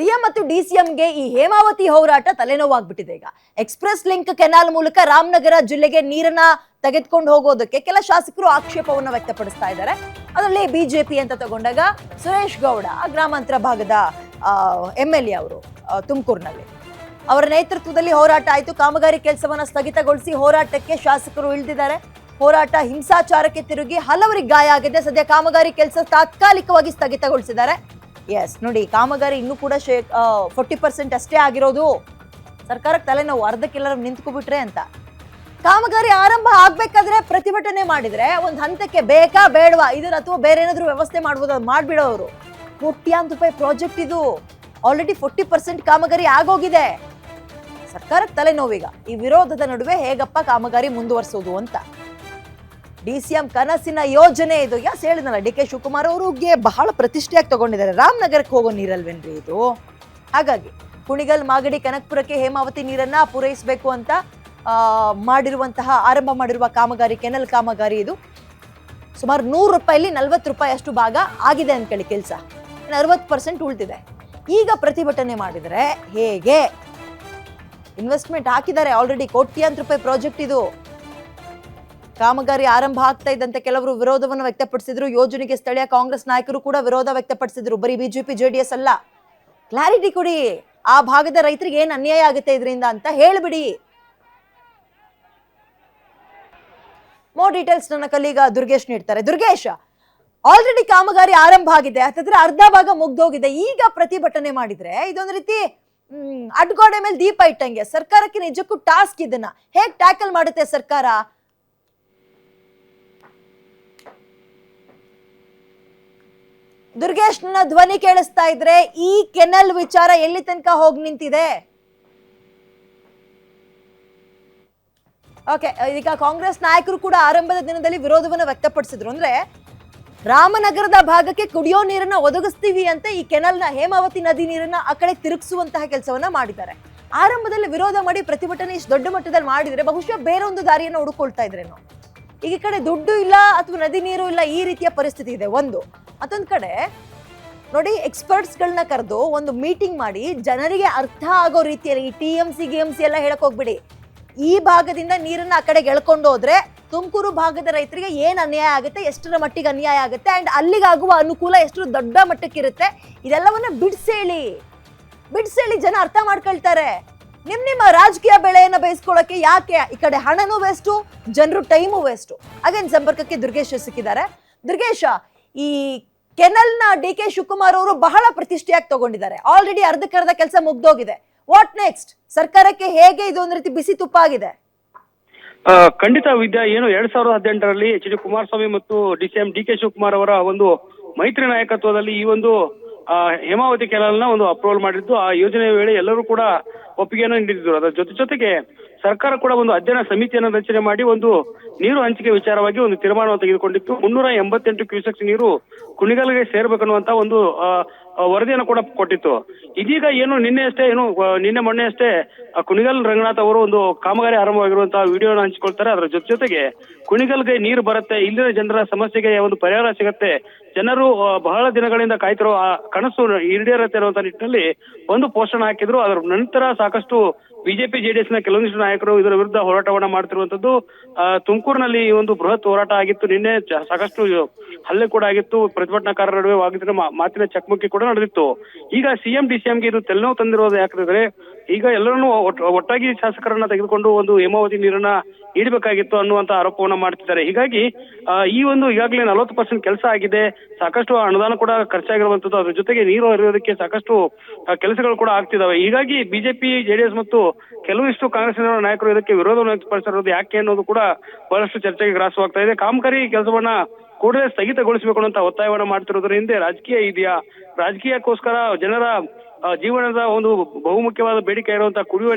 CM ಮತ್ತು ಡಿಸಿಎಂಗೆ ಈ ಹೇಮಾವತಿ ಹೋರಾಟ ತಲೆನೋವಾಗ್ಬಿಟ್ಟಿದೆ. ಈಗ ಎಕ್ಸ್ಪ್ರೆಸ್ ಲಿಂಕ್ ಕೆನಾಲ್ ಮೂಲಕ ರಾಮನಗರ ಜಿಲ್ಲೆಗೆ ನೀರನ್ನ ತೆಗೆದುಕೊಂಡು ಹೋಗೋದಕ್ಕೆ ಕೆಲ ಶಾಸಕರು ಆಕ್ಷೇಪವನ್ನು ವ್ಯಕ್ತಪಡಿಸ್ತಾ ಇದ್ದಾರೆ. ಅದರಲ್ಲಿ ಬಿಜೆಪಿ ಅಂತ ತಗೊಂಡಾಗ ಸುರೇಶ್ ಗೌಡ ಗ್ರಾಮಾಂತರ ಭಾಗದ MLA ಅವರು ತುಮಕೂರಿನಲ್ಲಿ ಅವರ ನೇತೃತ್ವದಲ್ಲಿ ಹೋರಾಟ ಆಯಿತು. ಕಾಮಗಾರಿ ಕೆಲಸವನ್ನ ಸ್ಥಗಿತಗೊಳಿಸಿ ಹೋರಾಟಕ್ಕೆ ಶಾಸಕರು ಇಳಿದಿದ್ದಾರೆ. ಹೋರಾಟ ಹಿಂಸಾಚಾರಕ್ಕೆ ತಿರುಗಿ ಹಲವರಿಗೆ ಗಾಯ ಆಗಿದೆ. ಸದ್ಯ ಕಾಮಗಾರಿ ಕೆಲಸ ತಾತ್ಕಾಲಿಕವಾಗಿ ಸ್ಥಗಿತಗೊಳಿಸಿದ್ದಾರೆ. ಎಸ್ ನೋಡಿ, ಕಾಮಗಾರಿ ಇನ್ನೂ ಕೂಡ 40% ಅಷ್ಟೇ ಆಗಿರೋದು. ಸರ್ಕಾರಕ್ಕೆ ತಲೆನೋವು, ಅರ್ಧಕ್ಕೆಲ್ಲರೂ ನಿಂತ್ಕೊಬಿಟ್ರೆ ಅಂತ. ಕಾಮಗಾರಿ ಆರಂಭ ಆಗ್ಬೇಕಾದ್ರೆ ಪ್ರತಿಭಟನೆ ಮಾಡಿದ್ರೆ ಒಂದು ಹಂತಕ್ಕೆ ಬೇಕಾ ಬೇಡವಾ ಇದರ ಅಥವಾ ಬೇರೆ ಏನಾದ್ರೂ ವ್ಯವಸ್ಥೆ ಮಾಡ್ಬೋದು, ಅದು ಮಾಡ್ಬಿಡೋರು. ಕೋಟ್ಯಾಂತರ ರೂಪಾಯಿ ಪ್ರಾಜೆಕ್ಟ್ ಇದು. ಆಲ್ರೆಡಿ 40% ಕಾಮಗಾರಿ ಆಗೋಗಿದೆ. ಸರ್ಕಾರಕ್ಕೆ ತಲೆನೋವೀಗ ಈ ವಿರೋಧದ ನಡುವೆ ಹೇಗಪ್ಪ ಕಾಮಗಾರಿ ಮುಂದುವರಿಸೋದು ಅಂತ. DCM ಕನಸಿನ ಯೋಜನೆ ಇದು. ಯಾಸ್ ಹೇಳಿದ್ನಲ್ಲ, DK ಶಿವಕುಮಾರ್ ಅವರಿಗೆ ಬಹಳ ಪ್ರತಿಷ್ಠೆಯಾಗಿ ತಗೊಂಡಿದ್ದಾರೆ. ರಾಮನಗರಕ್ಕೆ ಹೋಗೋ ನೀರಲ್ವೇನ್ರಿ ಇದು? ಹಾಗಾಗಿ ಕುಣಿಗಲ್, ಮಾಗಡಿ, ಕನಕಪುರಕ್ಕೆ ಹೇಮಾವತಿ ನೀರನ್ನ ಪೂರೈಸಬೇಕು ಅಂತ ಆರಂಭ ಮಾಡಿರುವ ಕಾಮಗಾರಿ, ಕೆನಲ್ ಕಾಮಗಾರಿ ಇದು. ಸುಮಾರು 100 ರೂಪಾಯಿಲಿ 40 ರೂಪಾಯಿ ಅಷ್ಟು ಭಾಗ ಆಗಿದೆ ಅನ್ಕೊಳ್ಳಿ ಕೆಲಸ. 60% ಉಳಿದಿದೆ. ಈಗ ಪ್ರತಿಭಟನೆ ಮಾಡಿದ್ರೆ ಹೇಗೆ? ಇನ್ವೆಸ್ಟ್ಮೆಂಟ್ ಹಾಕಿದ್ದಾರೆ ಆಲ್ರೆಡಿ, ಕೋಟ್ಯಾಂತರ ರೂಪಾಯಿ ಪ್ರಾಜೆಕ್ಟ್ ಇದು. ಕಾಮಗಾರಿ ಆರಂಭ ಆಗ್ತಾ ಇದ್ದಂತೆ ಕೆಲವರು ವಿರೋಧವನ್ನು ವ್ಯಕ್ತಪಡಿಸಿದ್ರು. ಯೋಜನೆಗೆ ಸ್ಥಳೀಯ ಕಾಂಗ್ರೆಸ್ ನಾಯಕರು ಕೂಡ ವಿರೋಧ ವ್ಯಕ್ತಪಡಿಸಿದ್ರು. ಬರೀ ಬಿಜೆಪಿ JDS ಅಲ್ಲ. ಕ್ಲಾರಿಟಿ ಕೊಡಿ, ಆ ಭಾಗದ ರೈತರಿಗೆ ಏನ್ ಅನ್ಯಾಯ ಆಗುತ್ತೆ ಇದರಿಂದ ಅಂತ ಹೇಳ್ಬಿಡಿ. ಮೋರ್ ಡೀಟೇಲ್ಸ್ ನನ್ನ ಕಲೀಗ ದುರ್ಗೇಶ್ ನೀಡ್ತಾರೆ. ದುರ್ಗೇಶ್, ಆಲ್ರೆಡಿ ಕಾಮಗಾರಿ ಆರಂಭ ಆಗಿದೆ, ಯಾಕಂದ್ರೆ ಅರ್ಧ ಭಾಗ ಮುಗ್ದೋಗಿದೆ. ಈಗ ಪ್ರತಿಭಟನೆ ಮಾಡಿದ್ರೆ ಇದೊಂದು ರೀತಿ ಅಡ್ಗೋಡೆ ಮೇಲೆ ದೀಪ ಇಟ್ಟಂಗೆ. ಸರ್ಕಾರಕ್ಕೆ ನಿಜಕ್ಕೂ ಟಾಸ್ಕ್ ಇದನ್ನ ಹೇಗ್ ಟ್ಯಾಕಲ್ ಮಾಡುತ್ತೆ ಸರ್ಕಾರ? ದುರ್ಗೇಶ್, ನನ್ನ ಧ್ವನಿ ಕೇಳಿಸ್ತಾ ಇದ್ರೆ ಈ ಕೆನಲ್ ವಿಚಾರ ಎಲ್ಲಿ ತನಕ ಹೋಗಿ ನಿಂತಿದೆ? ಓಕೆ, ಈಗ ಕಾಂಗ್ರೆಸ್ ನಾಯಕರು ಕೂಡ ಆರಂಭದ ದಿನದಲ್ಲಿ ವಿರೋಧವನ್ನು ವ್ಯಕ್ತಪಡಿಸಿದ್ರು. ಅಂದ್ರೆ ರಾಮನಗರದ ಭಾಗಕ್ಕೆ ಕುಡಿಯೋ ನೀರನ್ನ ಒದಗಿಸ್ತೀವಿ ಅಂತ ಈ ಕೆನಲ್ನ, ಹೇಮಾವತಿ ನದಿ ನೀರನ್ನ ಆ ಕಡೆ ತಿರುಗಿಸುವಂತಹ ಕೆಲಸವನ್ನ ಮಾಡಿದ್ದಾರೆ. ಆರಂಭದಲ್ಲಿ ವಿರೋಧ ಮಾಡಿ ಪ್ರತಿಭಟನೆ ಇಷ್ಟು ದೊಡ್ಡ ಮಟ್ಟದಲ್ಲಿ ಮಾಡಿದ್ರೆ ಬಹುಶಃ ಬೇರೊಂದು ದಾರಿಯನ್ನು ಹುಡುಕೊಳ್ತಾ ಇದ್ರೇನೋ. ಈಗ ಈ ಕಡೆ ದುಡ್ಡು ಇಲ್ಲ ಅಥವಾ ನದಿ ನೀರು ಇಲ್ಲ, ಈ ರೀತಿಯ ಪರಿಸ್ಥಿತಿ ಇದೆ ಒಂದು. ಮತ್ತೊಂದು ಕಡೆ ನೋಡಿ, ಎಕ್ಸ್ಪರ್ಟ್ಸ್ಗಳನ್ನ ಕರೆದು ಒಂದು ಮೀಟಿಂಗ್ ಮಾಡಿ ಜನರಿಗೆ ಅರ್ಥ ಆಗೋ ರೀತಿಯಲ್ಲಿ, ಈ TMC ಎಲ್ಲ ಹೇಳಕ್ ಹೋಗ್ಬಿಡಿ. ಈ ಭಾಗದಿಂದ ನೀರನ್ನ ಆ ಕಡೆಗೆ ಎಳ್ಕೊಂಡು ಹೋದ್ರೆ ತುಮಕೂರು ಭಾಗದ ರೈತರಿಗೆ ಏನ್ ಅನ್ಯಾಯ ಆಗುತ್ತೆ, ಎಷ್ಟರ ಮಟ್ಟಿಗೆ ಅನ್ಯಾಯ ಆಗುತ್ತೆ, ಅಂಡ್ ಅಲ್ಲಿಗಾಗುವ ಅನುಕೂಲ ಎಷ್ಟು ದೊಡ್ಡ ಮಟ್ಟಕ್ಕಿರುತ್ತೆ, ಇದೆಲ್ಲವನ್ನ ಬಿಡ್ಸೇಳಿ ಜನ ಅರ್ಥ ಮಾಡ್ಕೊಳ್ತಾರೆ. ನಿಮ್ಮ ರಾಜಕೀಯ ಬೆಳೆಯನ್ನ ಬೇಯಿಸ್ಕೊಳ್ಳೋಕೆ ಯಾಕೆ ಈ ಕಡೆ ಹಣನೂ ವೇಸ್ಟು, ಜನರು ಟೈಮು ವೇಸ್ಟು. ಅಗೇನ್ ಸಂಪರ್ಕಕ್ಕೆ ದುರ್ಗೇಶ್ ಸಿಕ್ಕಿದ್ದಾರೆ. ದುರ್ಗೇಶ, ಈ ಕೆನಲ್ನ DK ಶಿವಕುಮಾರ್ ಅವರು ಬಹಳ ಪ್ರತಿಷ್ಠೆಯಾಗಿ ತಗೊಂಡಿದ್ದಾರೆ. ಆಲ್ರೆಡಿ ಅರ್ಧಕ್ಕರ್ಧ ಕೆಲಸ ಮುಗ್ದೋಗಿದೆ. What next? ಸರ್ಕಾರಕ್ಕೆ ಹೇಗೆ ಇದು ಒಂದು ರೀತಿ ಬಿಸಿ ತುಪ್ಪ ಆಗಿದೆ? ಖಂಡಿತ ವಿದ್ಯಾ, ಏನು 2018ರಲ್ಲಿ HD ಕುಮಾರಸ್ವಾಮಿ ಮತ್ತು DK ಶಿವಕುಮಾರ್ ಅವರ ಒಂದು ಮೈತ್ರಿ ನಾಯಕತ್ವದಲ್ಲಿ ಈ ಒಂದು ಹೇಮಾವತಿ ಕೆನಾಲ್ನ ಒಂದು ಅಪ್ರೂವಲ್ ಮಾಡಿದ್ದು. ಆ ಯೋಜನೆಯ ವೇಳೆ ಎಲ್ಲರೂ ಕೂಡ ಒಪ್ಪಿಗೆಯನ್ನು ನೀಡಿದ್ರು. ಅದರ ಜೊತೆಗೆ ಸರ್ಕಾರ ಕೂಡ ಒಂದು ಅಧ್ಯಯನ ಸಮಿತಿಯನ್ನು ರಚನೆ ಮಾಡಿ ಒಂದು ನೀರು ಹಂಚಿಕೆ ವಿಚಾರವಾಗಿ ಒಂದು ತೀರ್ಮಾನವನ್ನು ತೆಗೆದುಕೊಂಡಿತ್ತು. 388 ಕ್ಯೂಸೆಕ್ಸ್ ನೀರು ಕುಣಿಗಲ್ಗೆ ಸೇರ್ಬೇಕನ್ನುವಂತ ಒಂದು ವರದಿಯನ್ನು ಕೂಡ ಕೊಟ್ಟಿತ್ತು. ಇದೀಗ ಏನು ನಿನ್ನೆ ಮೊನ್ನೆ ಅಷ್ಟೇ ಕುಣಿಗಲ್ ರಂಗನಾಥ್ ಅವರು ಒಂದು ಕಾಮಗಾರಿ ಆರಂಭವಾಗಿರುವಂತಹ ವಿಡಿಯೋನ ಹಂಚಿಕೊಳ್ತಾರೆ. ಅದರ ಜೊತೆಗೆ ಕುಣಿಗಲ್ಗೆ ನೀರು ಬರುತ್ತೆ, ಇಲ್ಲಿನ ಜನರ ಸಮಸ್ಯೆಗೆ ಒಂದು ಪರಿಹಾರ ಸಿಗತ್ತೆ, ಜನರು ಬಹಳ ದಿನಗಳಿಂದ ಕಾಯ್ತಿರೋ ಆ ಕನಸು ಈಡೇರುತ್ತೆ ಅನ್ನುವಂತ ನಿಟ್ಟಿನಲ್ಲಿ ಒಂದು ಪೋಸ್ಟರ್ ಹಾಕಿದ್ರು. ಅದರ ನಂತರ ಸಾಕಷ್ಟು ಬಿಜೆಪಿ JDS ನ ಕೆಲವೊಂದಿಷ್ಟು ನಾಯಕರು ಇದರ ವಿರುದ್ಧ ಹೋರಾಟವನ್ನ ಮಾಡ್ತಿರುವಂತದ್ದು. ತುಮಕೂರಿನಲ್ಲಿ ಈ ಒಂದು ಬೃಹತ್ ಹೋರಾಟ ಆಗಿತ್ತು. ನಿನ್ನೆ ಸಾಕಷ್ಟು ಹಲ್ಲೆ ಕೂಡ ಆಗಿತ್ತು. ಪ್ರತಿಭಟನಾಕಾರರ ನಡುವೆ ಆಗಿದ್ರೆ ಮಾತಿನ ಚಕಮಕಿ ಕೂಡ ನಡೆದಿತ್ತು. ಈಗ CM DCMಗೆ ಇದು ತಲೆನೋವು ತಂದಿರೋದು ಯಾಕಂದ್ರೆ ಈಗ ಎಲ್ಲರನ್ನೂ ಒಟ್ಟಾಗಿ ಶಾಸಕರನ್ನ ತೆಗೆದುಕೊಂಡು ಒಂದು ಹೇಮಾವತಿ ನೀರನ್ನ ನೀಡಬೇಕಾಗಿತ್ತು ಅನ್ನುವಂತ ಆರೋಪವನ್ನ ಮಾಡ್ತಿದ್ದಾರೆ. ಹೀಗಾಗಿ ಈ ಒಂದು ಈಗಾಗಲೇ 40% ಕೆಲಸ ಆಗಿದೆ, ಸಾಕಷ್ಟು ಅನುದಾನ ಕೂಡ ಖರ್ಚಾಗಿರುವಂತದ್ದು. ಅದ್ರ ಜೊತೆಗೆ ನೀರು ಹರಿಯೋದಕ್ಕೆ ಸಾಕಷ್ಟು ಕೆಲಸಗಳು ಕೂಡ ಆಗ್ತಿದಾವೆ. ಹೀಗಾಗಿ ಬಿಜೆಪಿ JDS ಮತ್ತು ಕೆಲವಿಷ್ಟು ಕಾಂಗ್ರೆಸ್ ನಾಯಕರು ಇದಕ್ಕೆ ವಿರೋಧವನ್ನು ವ್ಯಕ್ತಪಡಿಸಿರೋದು ಯಾಕೆ ಅನ್ನೋದು ಕೂಡ ಬಹಳಷ್ಟು ಚರ್ಚೆಗೆ ಗ್ರಾಸವಾಗ್ತಾ ಇದೆ. ಕಾಮಗಾರಿ ಕೆಲಸವನ್ನ ಕೂಡಲೇ ಸ್ಥಗಿತಗೊಳಿಸಬೇಕು ಅನ್ನುವಂತ ಒತ್ತಾಯವನ್ನ ಮಾಡ್ತಿರೋದ್ರ ಹಿಂದೆ ರಾಜಕೀಯ ಇದೆಯಾ? ರಾಜಕೀಯಕ್ಕೋಸ್ಕರ ಜನರ ಜೀವನದ ಒಂದು ಬಹುಮುಖ್ಯವಾದ ಬೇಡಿಕೆ ಇರುವಂತಹ ಕುಡಿಯುವ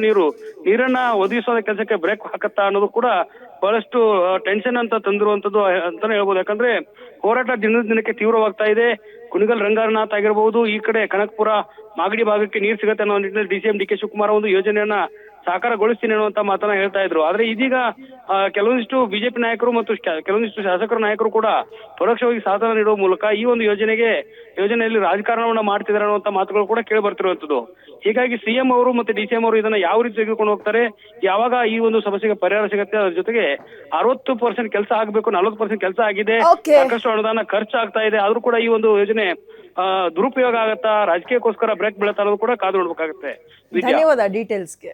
ನೀರನ್ನ ಒದಗಿಸುವ ಕೆಲಸಕ್ಕೆ ಬ್ರೇಕ್ ಹಾಕತ್ತಾ ಅನ್ನೋದು ಕೂಡ ಬಹಳಷ್ಟು ಟೆನ್ಷನ್ ಅಂತ ತಂದಿರುವಂತದ್ದು ಅಂತಾನೆ ಹೇಳ್ಬೋದು. ಯಾಕಂದ್ರೆ ಹೋರಾಟ ದಿನದ ದಿನಕ್ಕೆ ತೀವ್ರವಾಗ್ತಾ ಇದೆ. ಕುಣಿಗಲ್ ರಂಗನಾಥ್ ಆಗಿರಬಹುದು, ಈ ಕಡೆ ಕನಕಪುರ, ಮಾಗಡಿ ಭಾಗಕ್ಕೆ ನೀರು ಸಿಗತ್ತೆ ಅನ್ನೋ ನಿಟ್ಟಿನಲ್ಲಿ DCM DK ಶಿವಕುಮಾರ್ ಒಂದು ಯೋಜನೆಯನ್ನ ಸಾಕಾರಗೊಳಿಸ್ತೀನಿ ಅನ್ನುವಂತ ಮಾತನ್ನ ಹೇಳ್ತಾ ಇದ್ರು. ಆದ್ರೆ ಇದೀಗ ಕೆಲವೊಂದಿಷ್ಟು ಬಿಜೆಪಿ ನಾಯಕರು ಮತ್ತು ಕೆಲವೊಂದಿಷ್ಟು ಶಾಸಕರ ನಾಯಕರು ಕೂಡ ಪರೋಕ್ಷವಾಗಿ ಸಾಥನ ನೀಡುವ ಮೂಲಕ ಈ ಒಂದು ಯೋಜನೆಯಲ್ಲಿ ರಾಜಕಾರಣವನ್ನ ಮಾಡ್ತಿದ್ದಾರೆ ಅನ್ನುವಂತ ಮಾತುಗಳು ಕೂಡ ಕೇಳಿ ಬರ್ತಿರುವಂತದ್ದು. ಹೀಗಾಗಿ ಸಿಎಂ ಅವರು ಮತ್ತೆ ಡಿಸಿಎಂ ಅವರು ಇದನ್ನ ಯಾವ ರೀತಿ ತೆಗೆದುಕೊಂಡು ಹೋಗ್ತಾರೆ, ಯಾವಾಗ ಈ ಒಂದು ಸಮಸ್ಯೆಗೆ ಪರಿಹಾರ ಸಿಗುತ್ತೆ, ಅದ್ರ ಜೊತೆಗೆ 60% ಕೆಲಸ ಆಗ್ಬೇಕು, 40% ಕೆಲಸ ಆಗಿದೆ, Okay. ಸಾಕಷ್ಟು ಅನುದಾನ ಖರ್ಚಾಗ್ತಾ ಇದೆ, ಆದ್ರೂ ಕೂಡ ಈ ಒಂದು ಯೋಜನೆ ದುರುಪಯೋಗ ಆಗತ್ತಾ, ರಾಜಕೀಯಕ್ಕೋಸ್ಕರ ಬ್ರೇಕ್ ಬೀಳತ್ತಾ ಅನ್ನೋದು ಕೂಡ ಕಾದು ನೋಡ್ಬೇಕಾಗುತ್ತೆ. ವಿದ್ಯಾ. ಧನ್ಯವಾದ ಡೀಟೇಲ್ಸ್ಗೆ.